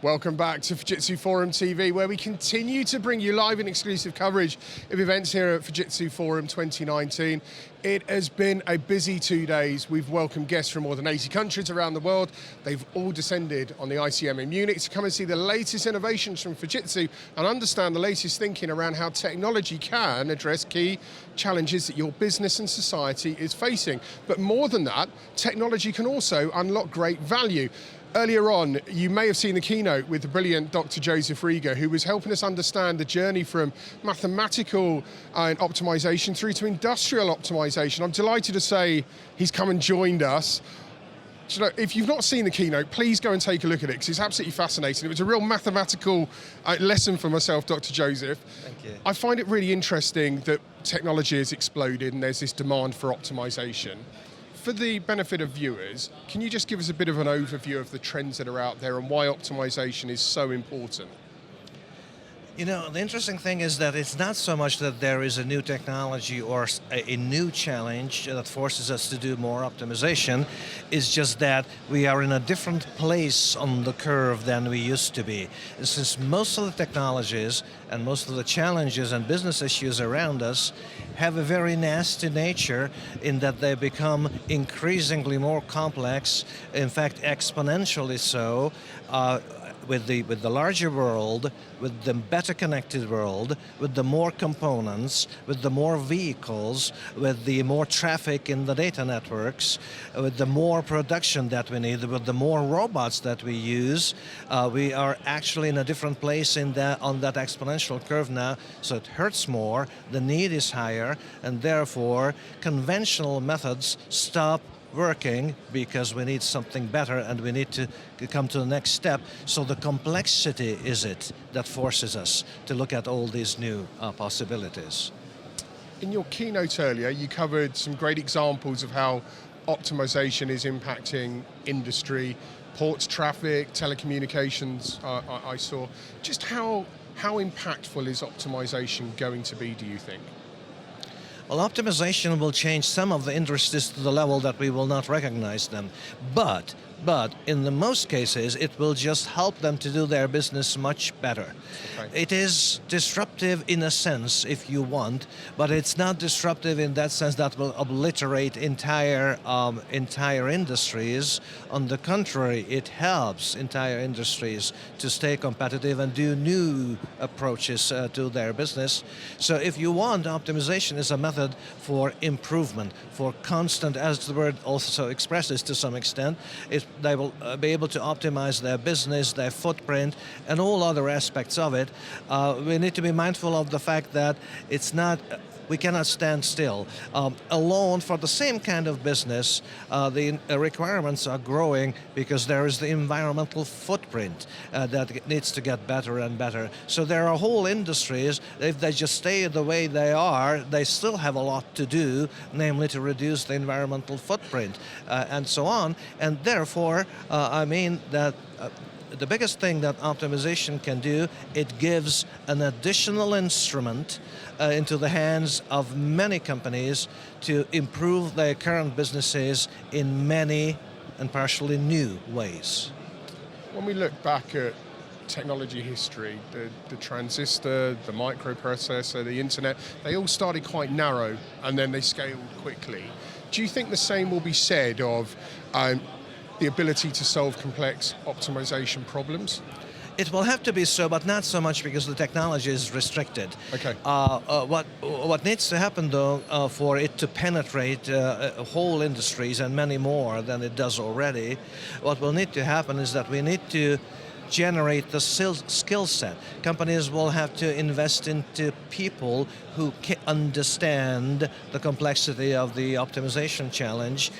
Welcome back to Fujitsu Forum TV, where we continue to bring you live and exclusive coverage of events here at Fujitsu Forum 2019. It has been a busy 2 days. We've welcomed guests from more than 80 countries around the world. They've all descended on the ICM in Munich to come and see the latest innovations from Fujitsu and understand the latest thinking around how technology can address key challenges that your business and society is facing. But more than that, technology can also unlock great value. Earlier on, you may have seen the keynote with the brilliant Dr. Joseph Reger, who was helping us understand the journey from mathematical optimization through to industrial optimization. I'm delighted to say he's come and joined us. So if you've not seen the keynote, please go and take a look at it, because it's absolutely fascinating. It was a real mathematical lesson for myself, Dr. Joseph. Thank you. I find it really interesting that technology has exploded and there's this demand for optimization. For the benefit of viewers, can you just give us a bit of an overview of the trends that are out there and why optimization is so important? You know, the interesting thing is that it's not so much that there is a new technology or a new challenge that forces us to do more optimization. It's just that we are in a different place on the curve than we used to be. Since most of the technologies and most of the challenges and business issues around us have a very nasty nature in that they become increasingly more complex, in fact exponentially so, with the larger world, with the better connected world, with the more components, with the more vehicles, with the more traffic in the data networks, with the more production that we need, with the more robots that we use, we are actually in a different place on that exponential curve now, so it hurts more, the need is higher, and therefore conventional methods stop working because we need something better and we need to come to the next step. So the complexity is it that forces us to look at all these new possibilities. In your keynote earlier, you covered some great examples of how optimization is impacting industry, ports traffic, telecommunications, I saw. Just how impactful is optimization going to be, do you think? Well, optimization will change some of the industries to the level that we will not recognize them. But in the most cases, it will just help them to do their business much better. Okay. It is disruptive in a sense, if you want, but it's not disruptive in that sense that will obliterate entire industries. On the contrary, it helps entire industries to stay competitive and do new approaches to their business. So if you want, optimization is a method for improvement, for constant, as the word also expresses to some extent. They will be able to optimize their business, their footprint, and all other aspects of it. We need to be mindful of the fact that it's not, we cannot stand still. Alone, for the same kind of business, the requirements are growing because there is the environmental footprint that needs to get better and better. So there are whole industries, if they just stay the way they are, they still have a lot to do, namely to reduce the environmental footprint and so on. And therefore, I mean that the biggest thing that optimization can do, it gives an additional instrument into the hands of many companies to improve their current businesses in many and partially new ways. When we look back at technology history, the transistor, the microprocessor, the internet, they all started quite narrow and then they scaled quickly. Do you think the same will be said of the ability to solve complex optimization problems? It will have to be so, but not so much because the technology is restricted. Okay. What needs to happen, though, for it to penetrate whole industries and many more than it does already, what will need to happen is that we need to generate the skill set. Companies will have to invest into people who understand the complexity of the optimization challenge,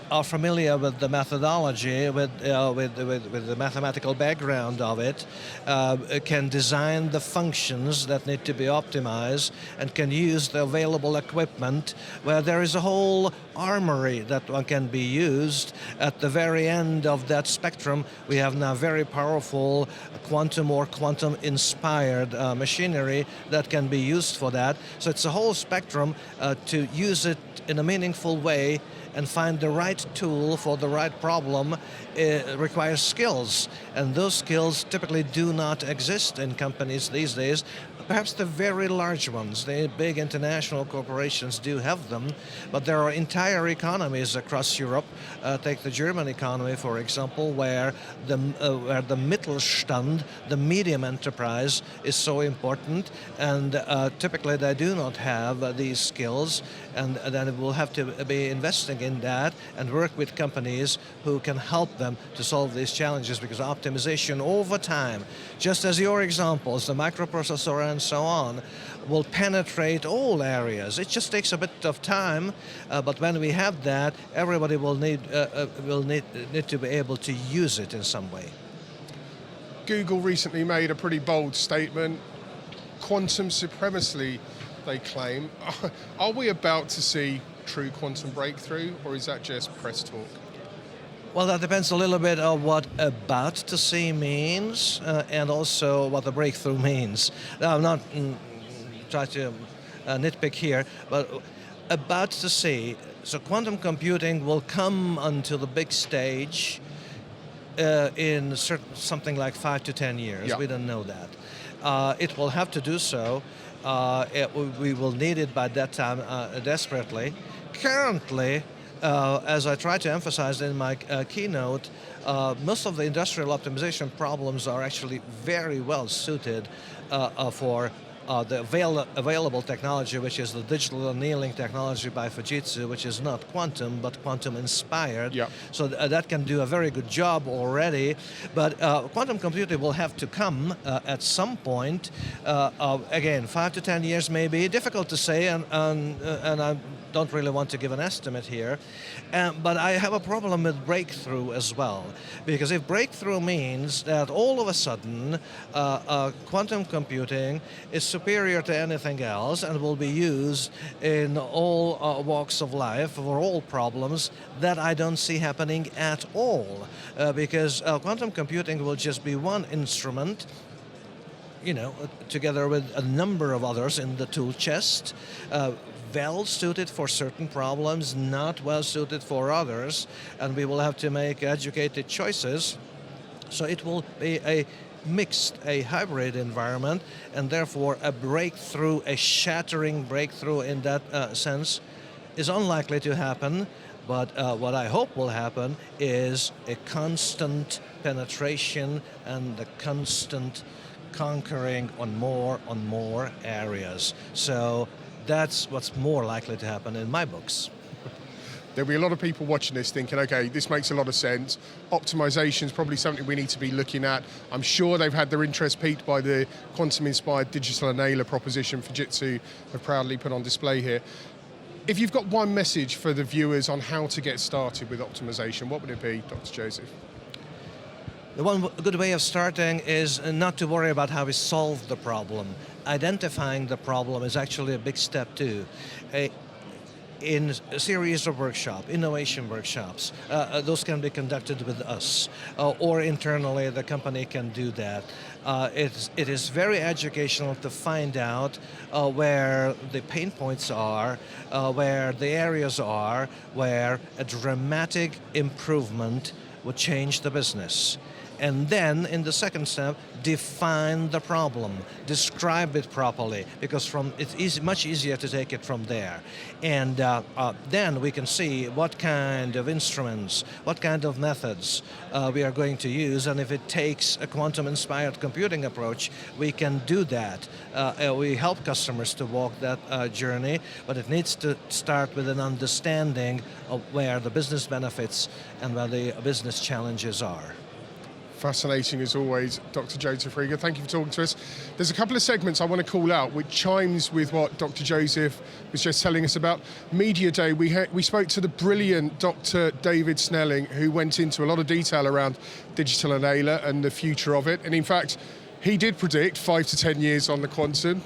are familiar with the methodology, with the mathematical background of it, can design the functions that need to be optimized, and can use the available equipment where there is a whole armory that one can be used. At the very end of that spectrum, we have now very very powerful quantum or quantum-inspired machinery that can be used for that. So it's a whole spectrum to use it in a meaningful way and find the right tool for the right problem. It requires skills, and those skills typically do not exist in companies these days. Perhaps the very large ones, the big international corporations do have them, but there are entire economies across Europe. Take the German economy, for example, where the Mittelstand, the medium enterprise, is so important, and typically they do not have these skills, and then we'll have to be investing in that and work with companies who can help them to solve these challenges, because optimization over time, just as your examples, the microprocessor and so on, will penetrate all areas. It just takes a bit of time, but when we have that, everybody will need to be able to use it in some way. Google recently made a pretty bold statement. Quantum supremacy, they claim. Are we about to see true quantum breakthrough, or is that just press talk? Well, that depends a little bit on what about to see means, and also what the breakthrough means. Now, I'm not trying to nitpick here, but about to see. So quantum computing will come onto the big stage in something like 5 to 10 years. Yeah. We don't know that. It will have to do so. We will need it by that time desperately. Currently, as I try to emphasize in my keynote, most of the industrial optimization problems are actually very well suited for the available technology, which is the digital annealing technology by Fujitsu, which is not quantum, but quantum-inspired. Yep. So that can do a very good job already. But quantum computing will have to come at some point. Again, 5 to 10 years maybe. Difficult to say, and I don't really want to give an estimate here. But I have a problem with breakthrough as well. Because if breakthrough means that all of a sudden quantum computing is superior to anything else and will be used in all walks of life for all problems, that I don't see happening at all. Because quantum computing will just be one instrument, together with a number of others in the tool chest, well suited for certain problems, not well suited for others, and we will have to make educated choices. So it will be a mixed, a hybrid environment, and therefore a breakthrough, a shattering breakthrough in that sense is unlikely to happen. But what I hope will happen is a constant penetration and the constant conquering on more areas. So that's what's more likely to happen in my books. There'll be a lot of people watching this thinking, okay, this makes a lot of sense. Optimization is probably something we need to be looking at. I'm sure they've had their interest piqued by the quantum-inspired digital annailer proposition Fujitsu have proudly put on display here. If you've got one message for the viewers on how to get started with optimization, what would it be, Dr. Joseph? The one good way of starting is not to worry about how we solve the problem. Identifying the problem is actually a big step too. In a series of innovation workshops, those can be conducted with us, or internally the company can do that. It is very educational to find out where the pain points are, where the areas are, where a dramatic improvement would change the business. And then, in the second step, define the problem, describe it properly, because it's much easier to take it from there. And then we can see what kind of instruments, what kind of methods we are going to use, and if it takes a quantum-inspired computing approach, we can do that. We help customers to walk that journey, but it needs to start with an understanding of where the business benefits and where the business challenges are. Fascinating as always, Dr. Joseph Reger. Thank you for talking to us. There's a couple of segments I want to call out which chimes with what Dr. Joseph was just telling us about. Media Day, we spoke to the brilliant Dr. David Snelling, who went into a lot of detail around digital annailer and the future of it. And in fact, he did predict 5 to 10 years on the quantum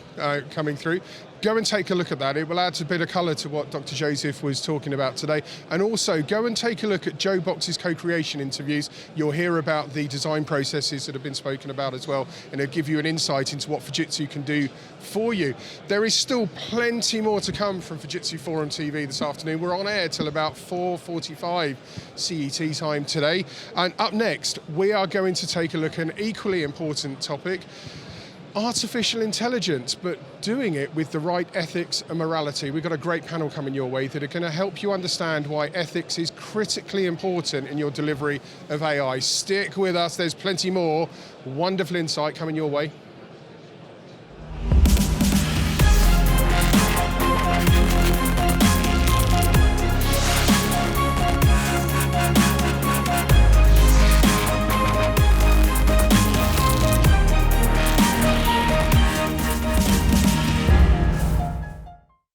coming through. Go and take a look at that. It will add a bit of colour to what Dr. Joseph was talking about today. And also, go and take a look at Joe Box's co-creation interviews. You'll hear about the design processes that have been spoken about as well, and it'll give you an insight into what Fujitsu can do for you. There is still plenty more to come from Fujitsu Forum TV this afternoon. We're on air till about 4:45 CET time today. And up next, we are going to take a look at an equally important topic, artificial intelligence, but doing it with the right ethics and morality. We've got a great panel coming your way that are going to help you understand why ethics is critically important in your delivery of AI. Stick with us, there's plenty more wonderful insight coming your way